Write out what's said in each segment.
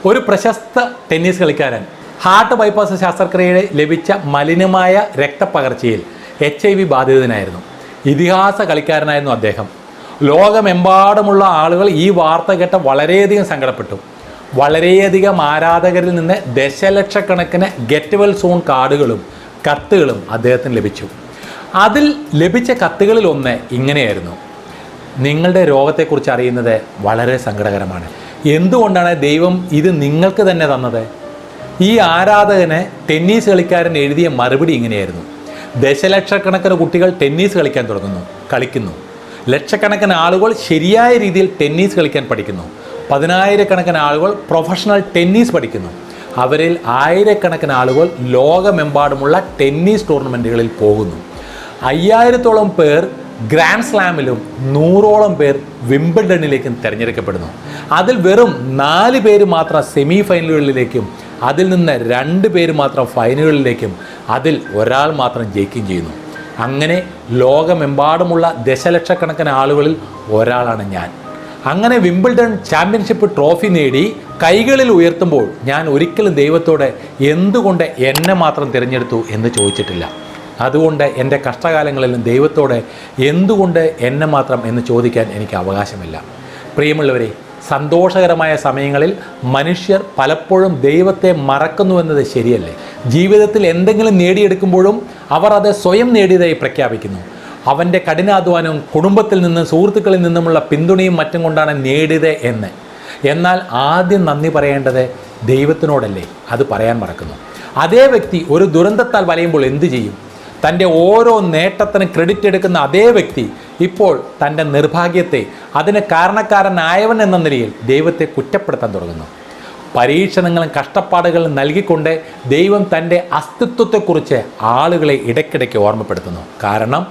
ഒരു പ്രശസ്ത ടെന്നീസ് കളിക്കാരൻ ഹാർട്ട് ബൈപ്പാസ് ശസ്ത്രക്രിയയിൽ ലഭിച്ച മലിനമായ രക്തപ്പകർച്ചയിൽ HIV ബാധിതനായിരുന്നു. ഇതിഹാസ കളിക്കാരനായിരുന്നു അദ്ദേഹം. ലോകമെമ്പാടുമുള്ള ആളുകൾ ഈ വാർത്ത കേട്ട വളരെയധികം സങ്കടപ്പെട്ടു. വളരെയധികം ആരാധകരിൽ നിന്ന് ദശലക്ഷക്കണക്കിന് ഗെറ്റ് വെൽ സൂൺ കാർഡുകളും കത്തുകളും അദ്ദേഹത്തിന് ലഭിച്ചു. അതിൽ ലഭിച്ച കത്തുകളിൽ ഒന്ന് ഇങ്ങനെയായിരുന്നു: നിങ്ങളുടെ രോഗത്തെക്കുറിച്ച് അറിയുന്നത് വളരെ സങ്കടകരമാണ്. എന്തുകൊണ്ടാണ് ദൈവം ഇത് നിങ്ങൾക്ക് തന്നെ തന്നത്? ഈ ആരാധകന് ടെന്നീസ് കളിക്കാരൻ എഴുതിയ മറുപടി ഇങ്ങനെയായിരുന്നു: ദശലക്ഷക്കണക്കിന് കുട്ടികൾ ടെന്നീസ് കളിക്കുന്നു. ലക്ഷക്കണക്കിന് ആളുകൾ ശരിയായ രീതിയിൽ ടെന്നീസ് കളിക്കാൻ പഠിക്കുന്നു. 10,000-കണക്കിന് ആളുകൾ പ്രൊഫഷണൽ ടെന്നീസ് പഠിക്കുന്നു. അവരിൽ 1000-കണക്കിന് ആളുകൾ ലോകമെമ്പാടുമുള്ള ടെന്നീസ് ടൂർണമെൻറ്റുകളിൽ പോകുന്നു. 5000-ഓളം പേർ ഗ്രാൻഡ് സ്ലാമിലും 100-ഓളം പേർ വിംബിൾഡണിലേക്കും തിരഞ്ഞെടുക്കപ്പെടുന്നു. അതിൽ വെറും 4 പേര് മാത്രം സെമി ഫൈനലുകളിലേക്കും അതിൽ നിന്ന് 2 പേര് മാത്രം ഫൈനലുകളിലേക്കും അതിൽ ഒരാൾ മാത്രം ജയിക്കുകയും ചെയ്യുന്നു. അങ്ങനെ ലോകമെമ്പാടുമുള്ള ദശലക്ഷക്കണക്കിന് ആളുകളിൽ ഒരാളാണ് ഞാൻ. അങ്ങനെ വിംബിൾഡൺ ചാമ്പ്യൻഷിപ്പ് ട്രോഫി നേടി കൈകളിൽ ഉയർത്തുമ്പോൾ ഞാൻ ഒരിക്കലും ദൈവത്തോട് എന്തുകൊണ്ട് എന്നെ മാത്രം തിരഞ്ഞെടുത്തു എന്ന് ചോദിച്ചിട്ടില്ല. അതുകൊണ്ട് എൻ്റെ കഷ്ടകാലങ്ങളിലും ദൈവത്തോട് എന്തുകൊണ്ട് എന്നെ മാത്രം എന്ന് ചോദിക്കാൻ എനിക്ക് അവകാശമില്ല. പ്രിയമുള്ളവരെ, സന്തോഷകരമായ സമയങ്ങളിൽ മനുഷ്യർ പലപ്പോഴും ദൈവത്തെ മറക്കുന്നുവെന്നത് ശരിയല്ലേ? ജീവിതത്തിൽ എന്തെങ്കിലും നേടിയെടുക്കുമ്പോഴും അവർ അത് സ്വയം നേടിയതായി പ്രഖ്യാപിക്കുന്നു. അവൻ്റെ കഠിനാധ്വാനവും കുടുംബത്തിൽ നിന്നും സുഹൃത്തുക്കളിൽ നിന്നുമുള്ള പിന്തുണയും മറ്റും കൊണ്ടാണ് നേടിയത് എന്ന്. എന്നാൽ ആദ്യം നന്ദി പറയേണ്ടത് ദൈവത്തിനോടല്ലേ? അത് പറയാൻ മറക്കുന്നു. അതേ വ്യക്തി ഒരു ദുരന്തത്താൽ വലയുമ്പോൾ എന്തു ചെയ്യും? തൻ്റെ ഓരോ നേട്ടത്തിനും ക്രെഡിറ്റ് എടുക്കുന്ന അതേ വ്യക്തി ഇപ്പോൾ തൻ്റെ നിർഭാഗ്യത്തെ, അതിന് കാരണക്കാരനായവൻ എന്ന നിലയിൽ ദൈവത്തെ കുറ്റപ്പെടുത്താൻ തുടങ്ങുന്നു. പരീക്ഷണങ്ങളും കഷ്ടപ്പാടുകളും നൽകിക്കൊണ്ട് ദൈവം തൻ്റെ അസ്തിത്വത്തെക്കുറിച്ച് ആളുകളെ ഇടയ്ക്കിടയ്ക്ക് ഓർമ്മപ്പെടുത്തുന്നു. കാരണം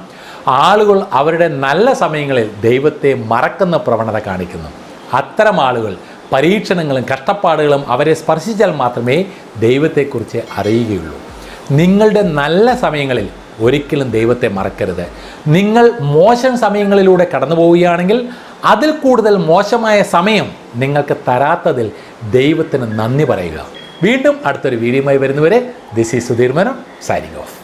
ആളുകൾ അവരുടെ നല്ല സമയങ്ങളിൽ ദൈവത്തെ മറക്കുന്ന പ്രവണത കാണിക്കുന്നു. അത്തരം ആളുകൾ പരീക്ഷണങ്ങളും കഷ്ടപ്പാടുകളും അവരെ സ്പർശിച്ചാൽ മാത്രമേ ദൈവത്തെക്കുറിച്ച് അറിയുകയുള്ളൂ. നിങ്ങളുടെ നല്ല സമയങ്ങളിൽ ഒരിക്കലും ദൈവത്തെ മറക്കരുത്. നിങ്ങൾ മോശം സമയങ്ങളിലൂടെ കടന്നു പോവുകയാണെങ്കിൽ അതിൽ കൂടുതൽ മോശമായ സമയം നിങ്ങൾക്ക് തരാത്തതിൽ ദൈവത്തിന് നന്ദി പറയുക. വീണ്ടും അടുത്തൊരു വീഡിയോയുമായി വരുന്നവരെ, this is Sudheer Menon signing off.